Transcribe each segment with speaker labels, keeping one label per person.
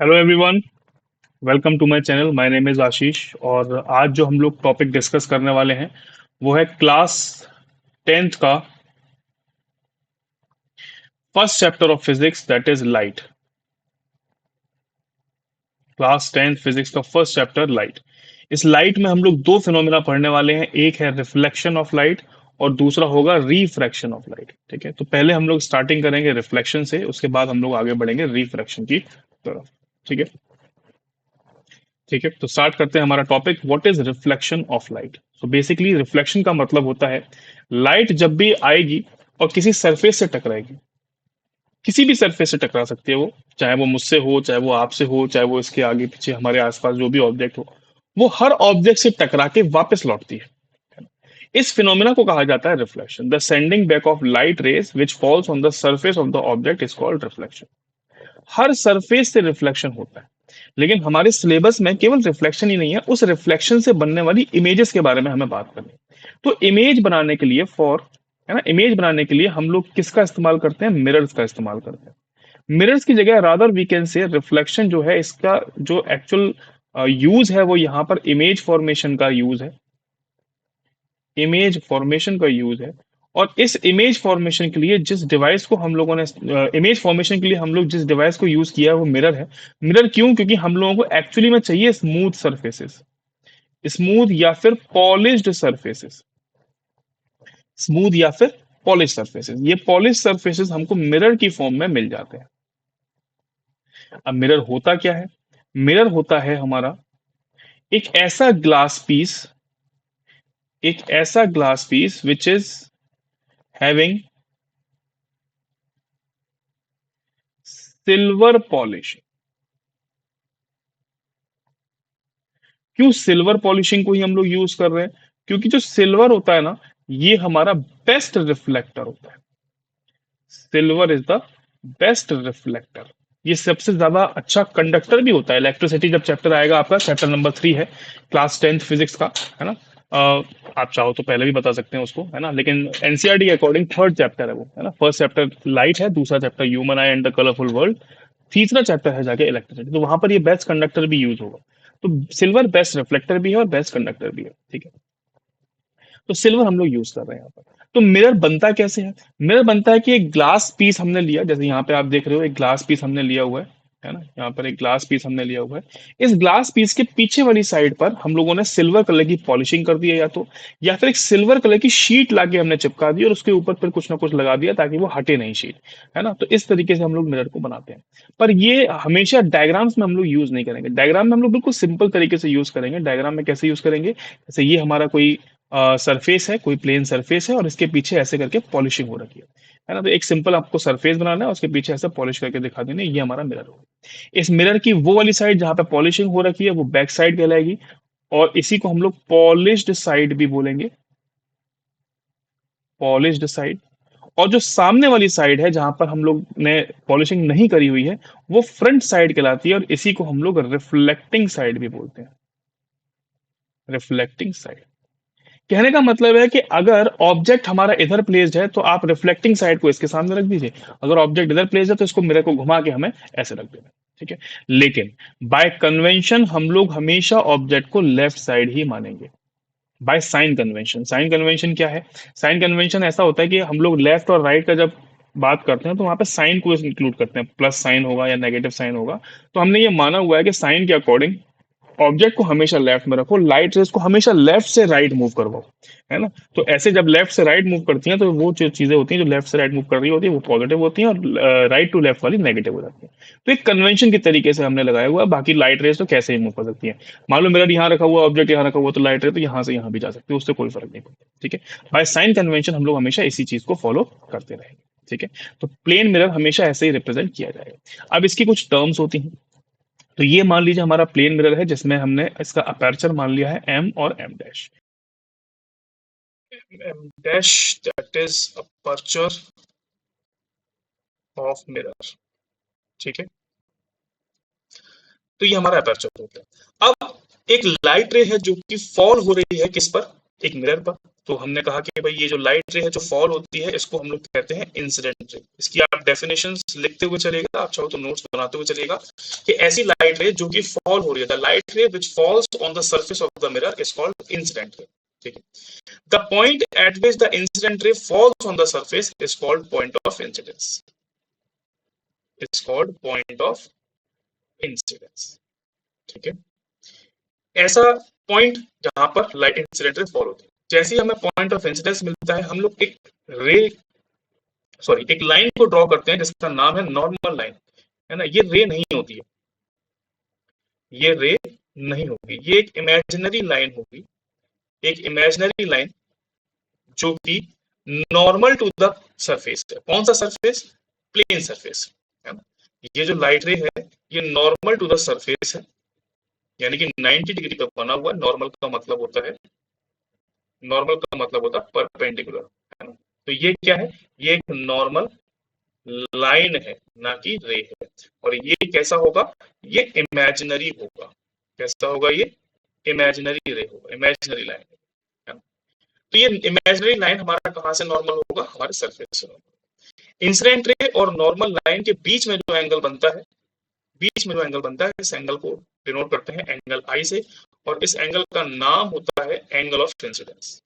Speaker 1: Hello everyone, welcome to my channel. My name is Ashish और आज जो हम लोग टॉपिक डिस्कस करने वाले हैं वो है क्लास 10th का first chapter of physics, that is light. Class 10th physics का फर्स्ट चैप्टर लाइट। इस लाइट में हम लोग दो फिनोमेना पढ़ने वाले हैं, एक है रिफ्लेक्शन ऑफ लाइट और दूसरा होगा रिफ्रैक्शन ऑफ लाइट। ठीक है, तो पहले हम लोग स्टार्टिंग करेंगे रिफ्लेक्शन से, उसके बाद हम लोग आगे बढ़ेंगे रिफ्रैक्शन की तरफ। ठीक है। ठीक है, तो स्टार्ट करते हैं हमारा topic, what is reflection of light. So basically reflection का मतलब होता है लाइट जब भी आएगी और किसी सरफेस से टकराएगी, किसी भी सरफेस से टकरा सकती है वो, चाहे वो मुझसे हो, चाहे वो आपसे हो, चाहे वो इसके आगे पीछे हमारे आसपास जो भी ऑब्जेक्ट हो, वो हर ऑब्जेक्ट से टकरा के वापस लौटती है। इस फिनोमेना को कहा जाता है reflection. The sending back of light rays which falls on the surface of the object is called reflection. Her surface से रिफ्लेक्शन होता है, लेकिन हमारे सिलेबस में केवल रिफ्लेक्शन ही नहीं है, उस रिफ्लेक्शन से बनने वाली इमेजेस के बारे में हमें बात करनी है। तो इमेज बनाने के लिए है ना, इमेज बनाने के लिए हम लोग किसका इस्तेमाल करते हैं? मिरर्स का इस्तेमाल करते हैं। मिरर्स की जगह rather we can say reflection जो है, इसका जो एक्चुअल यूज है वो यहाँ पर इमेज फॉर्मेशन का यूज है। इमेज फॉर्मेशन का यूज है। और इस इमेज फॉर्मेशन के लिए जिस डिवाइस को हम लोगों ने इमेज फॉर्मेशन के लिए हम लोग जिस डिवाइस को यूज किया है वो मिरर है। मिरर क्यों? क्योंकि हम लोगों को एक्चुअली में चाहिए स्मूथ सरफेसेस, स्मूथ या फिर पॉलिश्ड सरफेसेस, स्मूथ या फिर पॉलिश सरफेसेस। ये पॉलिश सरफेसेस हमको मिरर की फॉर्म में मिल जाते हैं। अब मिरर होता क्या है? मिरर होता है हमारा एक ऐसा ग्लास पीस, एक ऐसा glass piece which is having silver polish. क्यों सिल्वर पॉलिशिंग को ही हम लोग यूज कर रहे हैं? क्योंकि जो सिल्वर होता है ना, ये हमारा बेस्ट रिफ्लेक्टर होता है। Silver is the best reflector. ये सबसे ज्यादा अच्छा कंडक्टर भी होता है। इलेक्ट्रिसिटी जब चैप्टर आएगा, आपका चैप्टर नंबर 3 है क्लास 10th फिजिक्स का, है ना। आप चाहो तो पहले भी बता सकते हैं उसको, है ना, लेकिन एनसीईआरटी के अकॉर्डिंग थर्ड चैप्टर है वो, है ना। फर्स्ट चैप्टर लाइट है, दूसरा chapter human I and the colourful world, तीसरा चैप्टर है जाके इलेक्ट्रिसिटी। तो वहां पर ये बेस्ट कंडक्टर भी यूज होगा। तो सिल्वर बेस्ट रिफ्लेक्टर भी है और बेस्ट कंडक्टर भी है। ठीक है, तो सिल्वर हम लोग यूज कर रहे हैं यहाँ पर। तो मिरर बनता कैसे है? मिरर बनता है कि एक ग्लास पीस हमने लिया, जैसे यहाँ पे आप देख रहे हो एक ग्लास पीस हमने लिया हुआ है ना, यहाँ पर एक ग्लास पीस हमने लिया हुआ है। इस ग्लास पीस के पीछे वाली साइड पर हम लोगों ने सिल्वर कलर की पॉलिशिंग कर दी है, या फिर एक सिल्वर कलर की शीट लाके हमने चिपका दी और उसके ऊपर फिर कुछ ना कुछ लगा दिया ताकि वो हटे नहीं शीट, है ना। तो इस तरीके से हम लोग मिरर को बनाते हैं। पर ये हमेशा डायग्राम्स में हम लोग यूज नहीं करेंगे। डायग्राम में हम लोग बिल्कुल सिंपल तरीके से यूज करेंगे। डायग्राम में कैसे यूज करेंगे? जैसे ये हमारा कोई सरफेस है, कोई प्लेन सरफेस है और इसके पीछे ऐसे करके पॉलिशिंग हो रखी है ना। तो एक सिंपल आपको सरफेस बनाना है, उसके पीछे ऐसे पॉलिश करके दिखा देना, ये हमारा मिरर होगा। इस मिरर की वो वाली साइड जहां पे पॉलिशिंग हो रखी है वो बैक साइड कहलाएगी, और इसी को हम लोग पॉलिश्ड साइड भी बोलेंगे, पॉलिश्ड साइड। और जो सामने वाली साइड है जहां पर हम लोग ने पॉलिशिंग नहीं करी हुई है, वो फ्रंट साइड कहलाती है, और इसी को हम लोग रिफ्लेक्टिंग साइड भी बोलते हैं, रिफ्लेक्टिंग साइड। कहने का मतलब है कि अगर ऑब्जेक्ट हमारा इधर प्लेस्ड है तो आप रिफ्लेक्टिंग साइड को इसके सामने रख दीजिए, अगर ऑब्जेक्ट इधर प्लेस्ड है तो इसको मिरर को घुमा के हमें ऐसे रख देना। ठीक है, लेकिन बाय कन्वेंशन हम लोग हमेशा ऑब्जेक्ट को लेफ्ट साइड ही मानेंगे। By sign convention. Sign convention क्या है? साइन कन्वेंशन ऐसा होता है कि हम लोग लेफ्ट और राइट का जब बात करते हैं तो वहां पे साइन को इंक्लूड करते हैं, प्लस साइन होगा या नेगेटिव साइन होगा। तो हमने ये माना हुआ है कि साइन के अकॉर्डिंग ऑब्जेक्ट को हमेशा लेफ्ट में रखो, लाइट रेज को हमेशा लेफ्ट से राइट मूव करवाओ, है ना। तो ऐसे जब लेफ्ट से राइट मूव करती हैं तो वो जो चीजें होती हैं जो लेफ्ट से राइट मूव कर रही होती है वो पॉजिटिव होती हैं, और राइट टू लेफ्ट वाली नेगेटिव हो जाती है। तो एक कन्वेंशन के तरीके से हमने लगाया हुआ है। बाकी लाइट रेज तो कैसे ही मूव कर सकती है। मान लो मिरर यहाँ रखा हुआ, ऑब्जेक्ट यहाँ रखा हुआ, तो लाइट रेज तो यहाँ से यहाँ भी जा सकती है, उससे कोई फर्क नहीं पड़ता। ठीक है, बाय साइन कन्वेंशन हम लोग हमेशा इसी चीज को फॉलो करते रहेंगे। ठीक है, तो प्लेन मिरर हमेशा ऐसे ही रिप्रेजेंट किया जाएगा। अब इसकी कुछ टर्म्स होती हैं। तो ये मान लीजिए हमारा प्लेन मिरर है जिसमें हमने इसका अपर्चर मान लिया है एम और M dash. M dash that is aperture of mirror. ठीक है, तो ये हमारा अपर्चर होता है। अब एक लाइट रे है जो कि फॉल हो रही है किस पर? एक मिरर पर। तो हमने कहा कि भाई ये जो लाइट रे है जो फॉल होती है इसको हम लोग कहते हैं इंसिडेंट रे। इसकी आप डेफिनेशन लिखते हुए चलेगा, आप चाहो तो नोट्स बनाते हुए चलेगा कि ऐसी लाइट रे जो कि फॉल हो रही है, द लाइट रे which falls on the surface of the mirror is called incident ray. ठीक है, the point eight which the incident रे falls on the surface is called point of incidence, is called point of incidence. ठीक है, ऐसा point जहां पर light incident ray fall होती है, जैसे ही हमें पॉइंट ऑफ इंसिडेंस मिलता है हम लोग एक रे एक लाइन को ड्रॉ करते हैं जिसका नाम है नॉर्मल लाइन, है ना। ये रे नहीं होती है, ये रे नहीं होगी, ये एक इमेजिनरी लाइन होगी, एक इमेजिनरी लाइन जो कि नॉर्मल टू द सरफेस है। कौन सा सरफेस? प्लेन सरफेस, है ना। ये जो लाइट रे है ये नॉर्मल टू द सरफेस है, यानी कि 90 डिग्री पे बना हुआ। नॉर्मल का मतलब होता है, नॉर्मल का मतलब होता है परपेंडिकुलर, है ना। तो ये क्या है? ये एक नॉर्मल लाइन है, ना कि रे है। और ये कैसा होगा? ये इमेजिनरी होगा। कैसा होगा? ये इमेजिनरी रे होगा, इमेजिनरी लाइन है। तो ये इमेजिनरी लाइन हमारा कहां से नॉर्मल होगा? हमारे सरफेस से नॉर्मल। इंसिडेंट रे और नॉर्मल लाइन के बीच में जो एंगल बनता है, बीच में जो एंगल बनता है, इस एंगल को डिनोट करते हैं एंगल आई से, और इस एंगल का नाम होता है angle of incidence.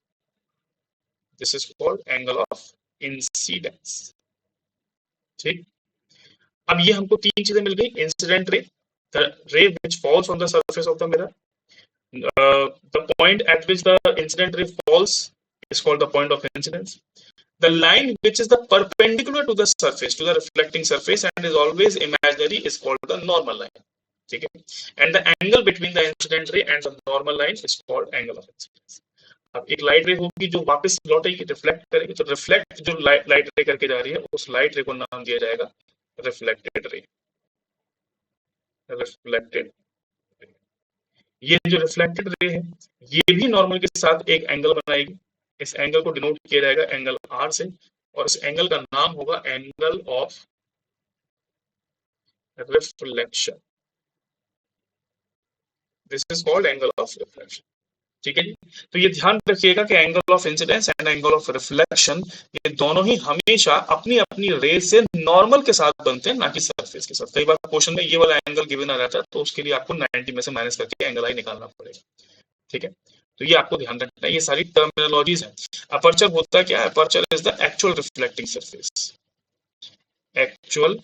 Speaker 1: This is called angle of incidence. ठीक, अब ये हमको तीन चीजें मिल गई। इंसिडेंट रे, द रे which falls on the surface of the mirror, the point at which the incident ray falls is called the point of incidence. The line which is the perpendicular to the surface, to the reflecting surface, and is always imaginary is called the normal line. ठीक है, and the angle between the incident ray and the normal line is called angle of incidence. अब एक light रे होगी जो वापस लौटेगी, reflect करेगी, तो रिफ्लेक्ट जो लाइट रे करके जा रही है उस लाइट रे को नाम दिया जाएगा रिफ्लेक्टेड रे। रिफ्लेक्टेड, ये जो रिफ्लेक्टेड रे है ये भी नॉर्मल के साथ एक एंगल बनाएगी। इस एंगल को डिनोट किया जाएगा एंगल आर से, और इस एंगल का नाम होगा angle of reflection. This is called angle of reflection. ठीक है जी, तो ये ध्यान रखिएगा कि angle of incidence and angle of reflection ये दोनों ही हमेशा अपनी अपनी रे से नॉर्मल के साथ बनते हैं, ना कि सरफेस के साथ। कई बार क्वेश्चन में ये वाला एंगल गिवन आ जाता है तो उसके लिए आपको 90 में से माइनस करके एंगल आई निकालना पड़ेगा। ठीक है, तो ये आपको ध्यान रखना है, ये सारी टर्मिनोलॉजीज हैं। अपर्चर होता क्या है? Aperture is the actual reflecting surface, actual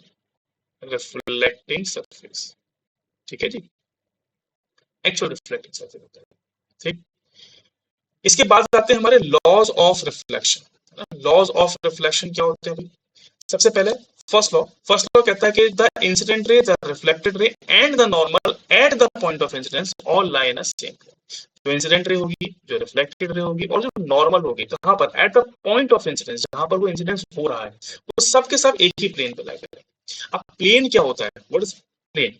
Speaker 1: reflecting surface. ठीक है जी, एक्चुअल रिफ्लेक्टिंग सरफेस होता है। ठीक, इसके बाद आते हैं हमारे laws of reflection. Laws of reflection क्या होते हैं भाई? सबसे पहले फर्स्ट लॉ कहता है कि the incident ray, the reflected ray and the normal at the point of incidence all lie in a same plane. जो इंसिडेंट रे होगी, जो रिफ्लेक्टेड रे होगी, और जो नॉर्मल होगी, कहां पर? Eight the point of incidence, जहां पर वो इंसिडेंस हो रहा है, वो सब के सब एक ही प्लेन पे लाई करेंगे। अब प्लेन क्या होता है? What is plane?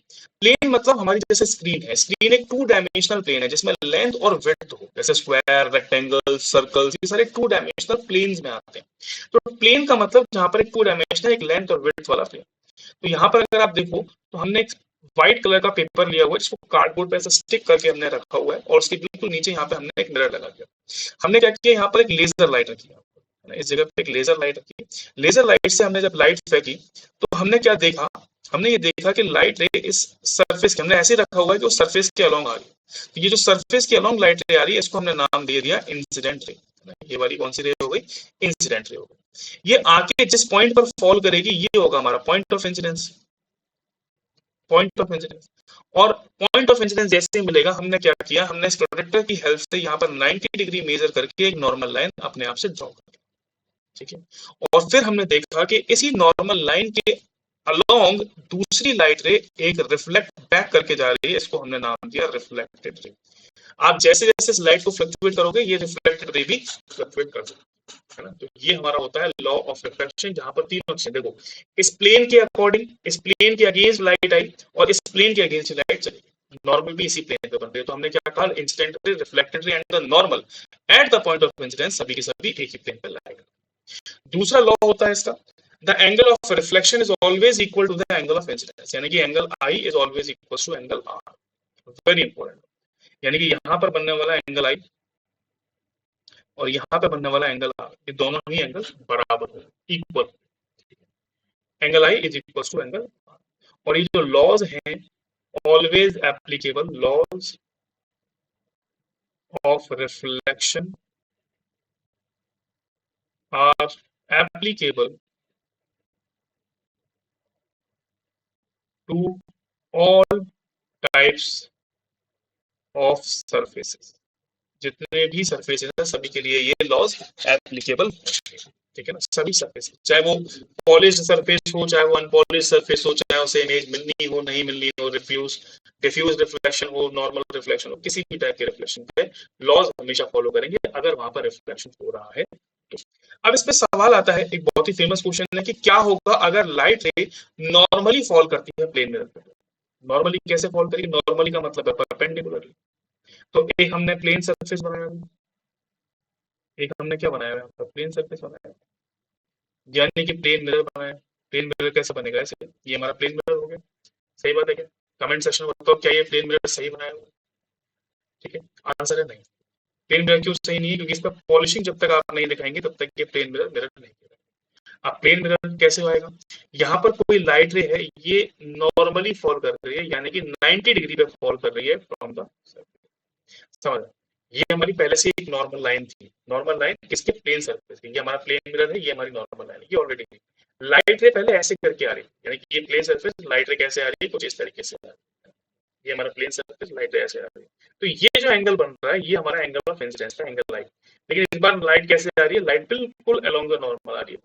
Speaker 1: प्लेन मतलब हमारी जैसे स्क्रीन है, स्क्रीन एक टू डायमेंशनल प्लेन है जिसमें लेंथ और विड्थ हो, जैसे स्क्वायर, रेक्टेंगल, सर्कल्स, ये सारे टू डायमेंशनल प्लेन्स में आते हैं। तो प्लेन का मतलब जहां पर एक टू डायमेंशनल, एक लेंथ और विड्थ वाला प्लेन। तो यहाँ पर अगर आप देखो तो हमने एक व्हाइट कलर का पेपर लिया हुआ है जिसको कार्डबोर्ड पे ऐसे स्टिक करके हमने रखा हुआ है, और उसके बिल्कुल नीचे यहाँ पे हमने एक मिरर लगा दिया। हमने क्या किया, यहाँ पर एक लेजर लाइट रखी है, इस जगह पे एक लेजर लाइट रखी है। लेजर लाइट से हमने जब लाइट फेंकी तो हमने क्या देखा? हमने ये देखा कि लाइट रे इस सरफेस के, हमने ऐसे रखा हुआ है कि वो सरफेस के अलोंग आ रही है। तो ये जो सरफेस के अलोंग लाइट रे आ रही है इसको हमने नाम दे दिया इंसिडेंट रे। ये वाली कौन सी रे हो गई? इंसिडेंट रे हो गई। ये आके जिस पॉइंट पर फॉल करेगी ये होगा हमारा point of incidence, point of incidence. और पॉइंट ऑफ इंसिडेंस जैसे ही मिलेगा, हमने क्या किया, हमने इस प्रोजेक्टर की हेल्प से यहाँ पर 90 डिग्री मेजर करके एक नॉर्मल लाइन अपने आप से ड्रॉ कर दी। ठीक है, और फिर हमने देखा कि इसी नॉर्मल लाइन के अलोंग दूसरी लाइट रे एक रिफ्लेक्ट बैक करके जा रही है, इसको हमने नाम दिया रिफ्लेक्टेड रे। आप जैसे जैसे इस लाइट को फ्लक्चुएट करोगे ये रिफ्लेक्टेड रे भी फ्लक्चुएट कर सकते है ना। तो ये हमारा होता है लॉ ऑफ रिफ्लेक्शन, जहां पर तीन ऑप्शन देखो, इस प्लेन के अकॉर्डिंग, इस प्लेन के अगेंस्ट लाइट आई, और इस प्लेन के अगेंस्ट लाइट चली। नॉर्मल भी इसी प्लेन पे बन रही है, तो हमने क्या कहा, incident ray, reflected ray and the normal at the point of incidence सभी के सभी एक ही प्लेन पे लाइट। दूसरा लॉ होता है इसका, the angle of reflection is always equal to the angle of incidence, यानी कि angle I is always equal to angle R. Very important, यानी कि यहां पर बनने वाला एंगल आई और यहाँ पे बनने वाला एंगल आर, ये दोनों ही एंगल बराबर होगा, equal. Angle I is equal to angle R. और ये जो लॉज हैं, always applicable, laws of reflection are applicable to all types of surfaces. जितने भी सरफेसेस हैं सभी के लिए ये लॉज एप्लीकेबल, ठीक है ना, सभी सरफेस, चाहे वो पॉलिश सरफेस हो, चाहे वो अनपॉलिश सरफेस हो, चाहे उसे इमेज मिलनी हो नहीं मिलनी हो, रिफ्यूज डिफ्यूज रिफ्लेक्शन हो, नॉर्मल रिफ्लेक्शन हो, किसी भी टाइप के रिफ्लेक्शन पे लॉज हमेशा फॉलो करेंगे अगर वहां पर रिफ्लेक्शन हो रहा है तो। अब इस पे सवाल आता है, एक बहुत ही फेमस क्वेश्चन है कि क्या होगा अगर लाइट रे नॉर्मली फॉल करती है प्लेन मिरर पे। नॉर्मली कैसे फॉल करेगी? नॉर्मली का मतलब है परपेंडिकुलरली। तो एक हमने प्लेन सरफेस बनाया, एक हमने क्या बनाया है, प्लेन सरफेस बनाया, यानी कि प्लेन मिरर बनाया। प्लेन मिरर कैसे बनेगा? ऐसे, ये हमारा प्लेन मिरर हो गया। सही बात है क्या? कमेंट सेक्शन में बताओ क्या ये प्लेन मिरर सही बनाया हुआ? ठीक है, आंसर है नहीं। प्लेन मिरर क्यों सही नहीं है? क्योंकि इसका पॉलिशिंग जब तक आप नहीं दिखाएंगे तब तक ये प्लेन मिरर मिरर नहीं है। अब प्लेन मिरर कैसे आएगा? यहाँ पर कोई लाइट रे है, ये नॉर्मली फॉल कर रही है, यानी कि 90 डिग्री पे फॉल कर रही है फ्रॉम द, समझ, ये हमारी पहले से एक नॉर्मल लाइन थी। नॉर्मल लाइन किसके? प्लेन सरफेस की। ये हमारा प्लेन मिरर है, ये हमारी नॉर्मल लाइन है, ये ऑलरेडी थी। लाइट रे पहले ऐसे करके आ रही है, यानी कि ये प्लेन सरफेस, लाइट रे कैसे आ रही है? कुछ इस तरीके से आ रही है। ये हमारा प्लेन सरफेस, लाइट रे ऐसे आ रही है। तो ये जो एंगल बन रहा है ये हमारा एंगल ऑफ इंसिडेंस का एंगल लाइट। लेकिन इस बार लाइट कैसे आ रही है? लाइट बिल्कुल अलोंग द नॉर्मल आ रही है।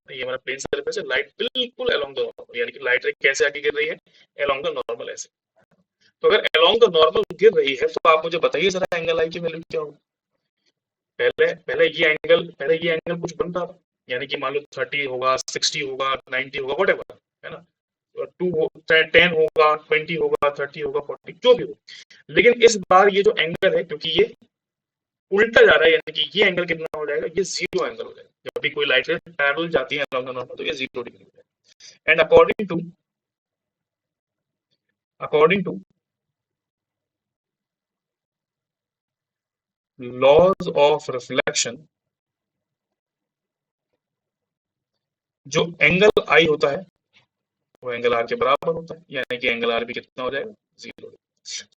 Speaker 1: ये हमारा प्लेन सरफेस है, लाइट बिल्कुल अलोंग द नॉर्मल, यानी कि लाइट रे कैसे आगे गिर रही है? अलोंग द नॉर्मल, ऐसे। तो अगर अलोंग द नॉर्मल गिर रही है तो आप मुझे बताइए जरा एंगल आई की वैल्यू क्या होगी? पहले पहले ये एंगल कुछ बन रहा था, यानी कि मान लो 30 होगा, 60 होगा, 90 होगा, वट एवर, है ना, 10 होगा, 20 होगा, 30 होगा, 40, जो भी हो। लेकिन इस बार ये जो एंगल है, क्योंकि ये उल्टा जा रहा है, यानी कि ये एंगल कितना हो जाएगा? ये जीरो एंगल हो जाएगा। जब भी कोई लाइट रे पैरेलल जाती है along the normal, तो ये 0 डिग्री हो जाएगा। And according to laws of reflection, जो एंगल आई होता है वो एंगल आर के बराबर होता है, यानी कि एंगल आर भी कितना हो जाएगा? 0।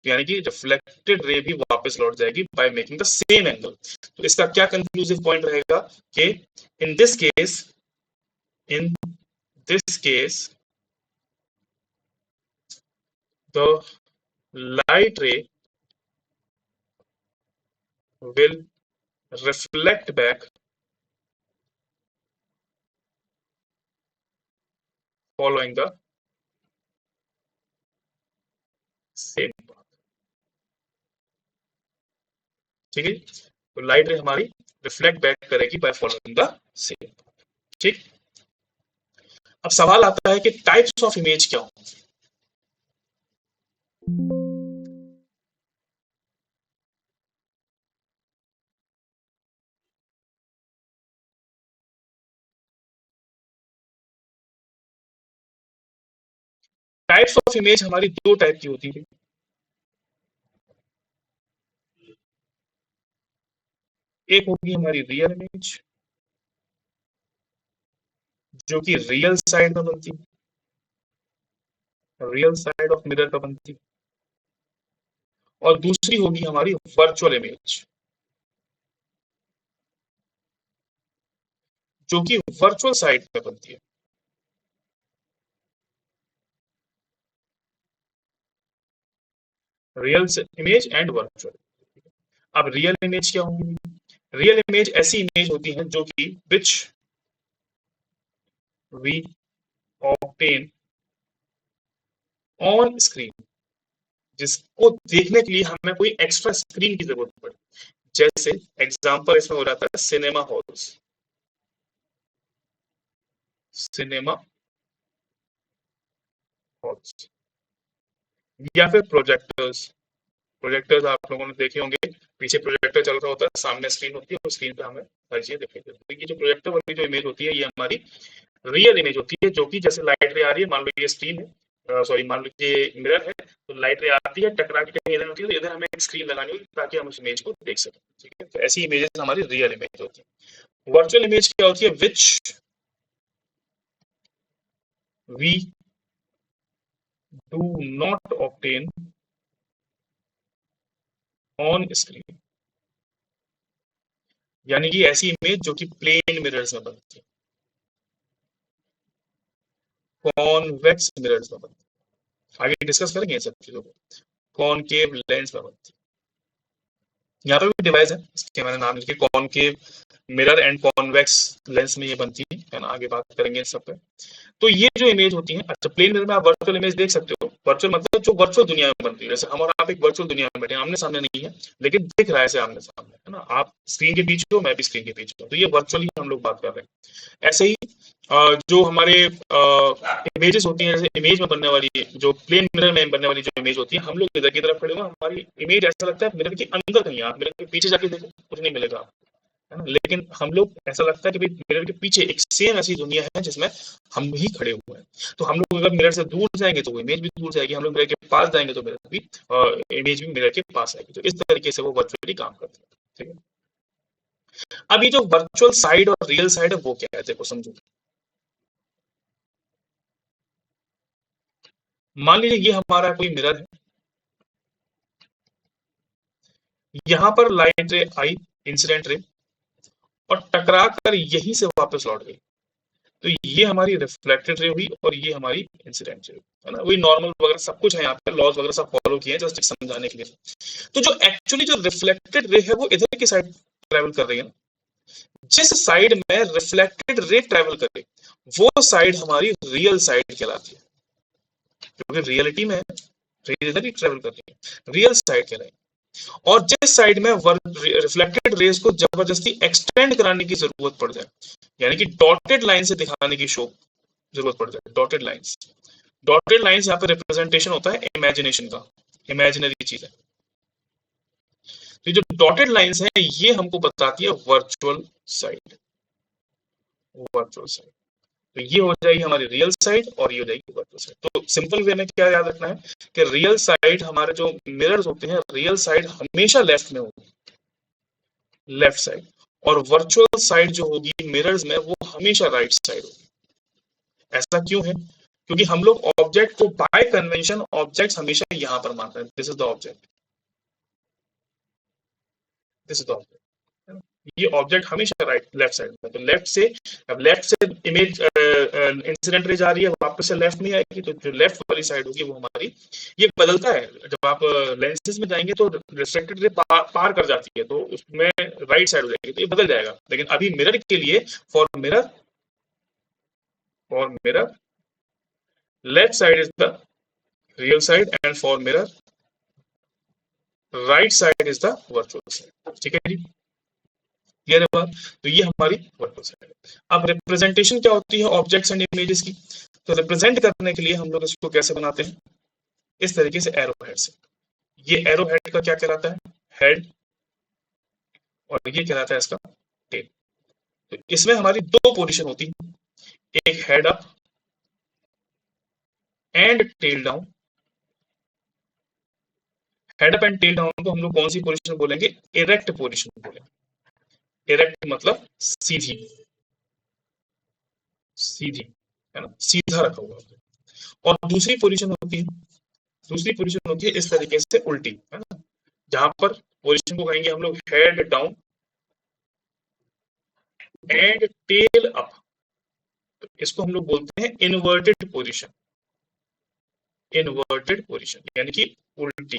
Speaker 1: यानी कि रिफ्लेक्टेड रे भी वापस लौट जाएगी by making the same angle. तो इसका क्या कंक्लूसिव पॉइंट रहेगा कि in this case, in this case the light ray will reflect back following the same path। ठीक है, तो लाइट रे हमारी रिफ्लेक्ट बैक करेगी by following the same path. ठीक, अब सवाल आता है कि टाइप्स ऑफ इमेज क्या हो? टाइप्स ऑफ इमेज हमारी दो टाइप की होती है। एक होगी हमारी रियल इमेज, जो कि रियल साइड में बनती है, रियल साइड ऑफ मिरर का बनती है। और दूसरी होगी हमारी वर्चुअल इमेज, जो कि वर्चुअल साइड पे बनती है। Real image and virtual. अब रियल इमेज क्या होगी? रियल इमेज ऐसी इमेज होती है जो कि which we obtain on screen, जिसको देखने के लिए हमें कोई एक्स्ट्रा स्क्रीन की जरूरत पड़े। जैसे एग्जांपल इसमें हो जाता है सिनेमा हॉल्स, सिनेमा हॉल्स, या फिर प्रोजेक्टर्स। प्रोजेक्टर्स आप लोगों ने देखे होंगे, पीछे प्रोजेक्टर चल रहा होता है, सामने स्क्रीन होती है और स्क्रीन पे हमें हर चीज दिखाई देती है। ये जो प्रोजेक्टर वाली जो इमेज होती है ये हमारी रियल इमेज होती है, जो कि जैसे लाइट रे आ रही है, मान लो ये स्क्रीन है, सॉरी, मान लीजिए मिरर है, तो लाइट रे आती है, टकरा के कहीं इधर होती है, तो इधर हमें एक स्क्रीन लगानी होगी ताकि हम उस इमेज को देख सकें। ठीक है, तो ऐसी इमेजेस हमारी रियल इमेज होती है। वर्चुअल इमेज क्या होती है? Which we do not obtain on screen, यानी कि ऐसी इमेज जो कि प्लेन मिरर्स में बनती है, कॉन्वेक्स मिरर्स में बनती है। आगे डिस्कस करेंगे इन सब चीजों को। कॉनकेव लेंस में बनती है। यहाँ पे भी डिवाइस है, इसके मैंने नाम लिखे concave mirror and convex lens में ये बनती है ना। आगे बात करेंगे इन सब पे। तो ये जो इमेज होती है, अच्छा प्लेन मिरर में आप वर्चुअल इमेज देख सकते हो। वर्चुअल मतलब जो वर्चुअल दुनिया में बनती है, जैसे हम और आप एक वर्चुअल दुनिया में बैठे हैं, आमने सामने नहीं है, लेकिन दिख रहा है ऐसे आमने सामने, है ना। आप स्क्रीन के पीछे हो, मैं भी स्क्रीन के पीछे हूँ, तो ये वर्चुअली हम लोग बात कर रहे हैं। ऐसे ही जो हमारे इमेजेस होती हैं, जैसे इमेज में बनने वाली, जो प्लेन मिरर में बनने वाली जो इमेज होती है, हम लोग इधर की तरफ खड़े हुए, हमारी इमेज ऐसा लगता है मिरर के अंदर कहीं, आप मिरर के पीछे जाके देखो कुछ नहीं मिलेगा आपको, है ना। लेकिन हम लोग ऐसा लगता है कि भाई मिरर के पीछे एक सेम ऐसी दुनिया है जिसमें हम ही खड़े हुए हैं। तो हम लोग अगर मिरर से दूर जाएंगे तो वो इमेज भी दूर जाएगी, हम लोग मिरर के पास जाएंगे तो मिरर भी इमेज भी मिरर के पास आएगी। तो इस तरीके से वो वर्चुअली काम करते हैं। ठीक है, अब ये जो वर्चुअल साइड और रियल साइड है वो क्या है, देखो समझो। मान लीजिए ये हमारा कोई मिरर है, यहां पर लाइट रे आई, इंसिडेंट रे, और टकरा कर यहीं से वापस लौट गई। तो ये हमारी रिफ्लेक्टेड रे हुई और ये हमारी इंसिडेंट रे हुई, है ना। वही नॉर्मल वगैरह सब कुछ है, यहाँ पे लॉज वगैरह सब फॉलो किए हैं जस्ट समझाने के लिए। तो जो एक्चुअली जो रिफ्लेक्टेड रे है वो इधर की साइड ट्रेवल कर रही है ना। जिस साइड में रिफ्लेक्टेड रे ट्रेवल करे वो साइड हमारी रियल साइड कहलाती है, क्योंकि रियलिटी में रे इधर ही ट्रेवल कर रही है, रियल साइड कहलाएगी। और जिस साइड में रिफ्लेक्टेड रेस को जबरदस्ती एक्सटेंड कराने की जरूरत पड़ जाए, यानी कि डॉटेड लाइन से दिखाने की शो जरूरत पड़ जाए, डॉटेड लाइंस। डॉटेड लाइंस यहाँ पे रिप्रेजेंटेशन होता है इमेजिनेशन का, इमेजिनरी चीज है। तो जो डॉटेड लाइंस है ये हमको बताती है वर्चुअल साइड, वर्चुअल साइड। तो ये हो जाएगी हमारी रियल साइड और ये हो जाएगी वर्चुअल साइड। तो सिंपल वे में क्या याद रखना है कि रियल साइड, हमारे जो मिरर्स होते हैं, रियल साइड हमेशा लेफ्ट में होगी, लेफ्ट साइड। और वर्चुअल साइड जो होगी मिरर्स में वो हमेशा राइट साइड होगी। ऐसा क्यों है? क्योंकि हम लोग ऑब्जेक्ट को बाय कन्वेंशन ऑब्जेक्ट्स हमेशा यहां पर मानते हैं, this is the object, this is the object. ये ऑब्जेक्ट हमेशा राइट लेफ्ट साइड में, तो लेफ्ट से, अब लेफ्ट से इमेज इंसिडेंट रे जा रही है, वापस से लेफ्ट में आएगी, तो जो लेफ्ट वाली साइड होगी वो हमारी, ये बदलता है। जब आप लेंसेज में जाएंगे तो रिफ्लेक्टेड रे पार कर जाती है, तो उसमें राइट साइड हो जाएगी, तो ये बदल जाएगा। लेकिन अभी मिरर के लिए, for mirror, for mirror left side is the real side and for mirror right side is the virtual side। ठीक है जी, क्लियर है बात। तो ये हमारी वर्चुअल साइड है। अब रिप्रेजेंटेशन क्या होती है ऑब्जेक्ट्स एंड इमेजेस की? तो रिप्रेजेंट करने के लिए हम लोग इसको कैसे बनाते हैं? इस तरीके से, एरो हेड से। ये एरो हेड का क्या कहलाता है? हेड। और ये कहलाता है इसका टेल। तो इसमें हमारी दो पोजीशन होती है, एक head up and tail down. Head up and tail down को हम लोग कौन सी पोजीशन बोलेंगे? इरेक्ट पोजीशन बोलेंगे। इरेक्ट मतलब सीधी, सीधी, है ना, सीधा रखा हुआ। और दूसरी पोजीशन होती है, दूसरी पोजीशन होती है इस तरीके से उल्टी, है ना, जहां पर पोजीशन को कहेंगे हम लोग head down and tail up. तो इसको हम लोग बोलते हैं इन्वर्टेड पोजीशन, इन्वर्टेड पोजीशन यानी कि उल्टी।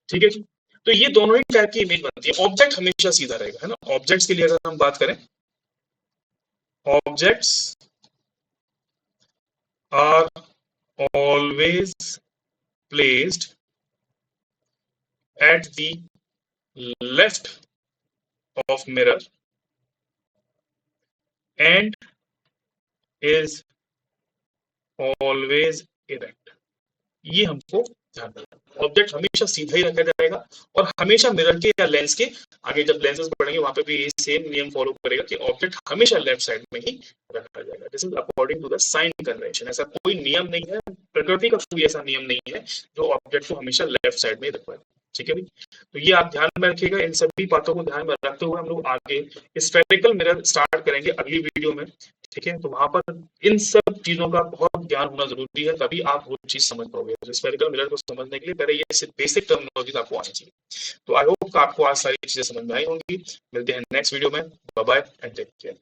Speaker 1: ठीक है जी। तो ये दोनों ही टाइप की इमेज बनती है। ऑब्जेक्ट हमेशा सीधा रहेगा, है ना। ऑब्जेक्ट्स के लिए अगर हम बात करें, objects are always placed at the left of mirror and is always erect। ये हमको ध्यान रखना, ऑब्जेक्ट हमेशा सीधा ही रखा जाएगा और हमेशा मिरर के या लेंस के आगे जब लेंसेज बढ़ेंगे वहां पे भी ये सेम नियम फॉलो करेगा कि ऑब्जेक्ट हमेशा लेफ्ट साइड में ही रखा जाएगा। This is according to the sign convention. ऐसा कोई नियम नहीं है, प्रकृति का कोई ऐसा नियम नहीं है जो ऑब्जेक्ट को हमेशा लेफ्ट साइड में रखवाए। ठीक है भाई, तो ये आप ध्यान में रखिएगा। इन सभी बातों को ध्यान में रखते हुए हम लोग आगे स्फेरिकल मिरर स्टार्ट करेंगे अगली वीडियो में। ठीक है, तो वहां पर इन सब चीजों का बहुत ज्ञान होना जरूरी है, तभी आप वो चीज समझ पाओगे। स्फेरिकल मिरर को समझने के लिए पहले ये बेसिक टर्मिनोलॉजी आपको आनी चाहिए। तो आई होप आपको आज सारी चीजें समझ में आई होंगी। मिलते हैं नेक्स्ट वीडियो में। Bye bye and take care.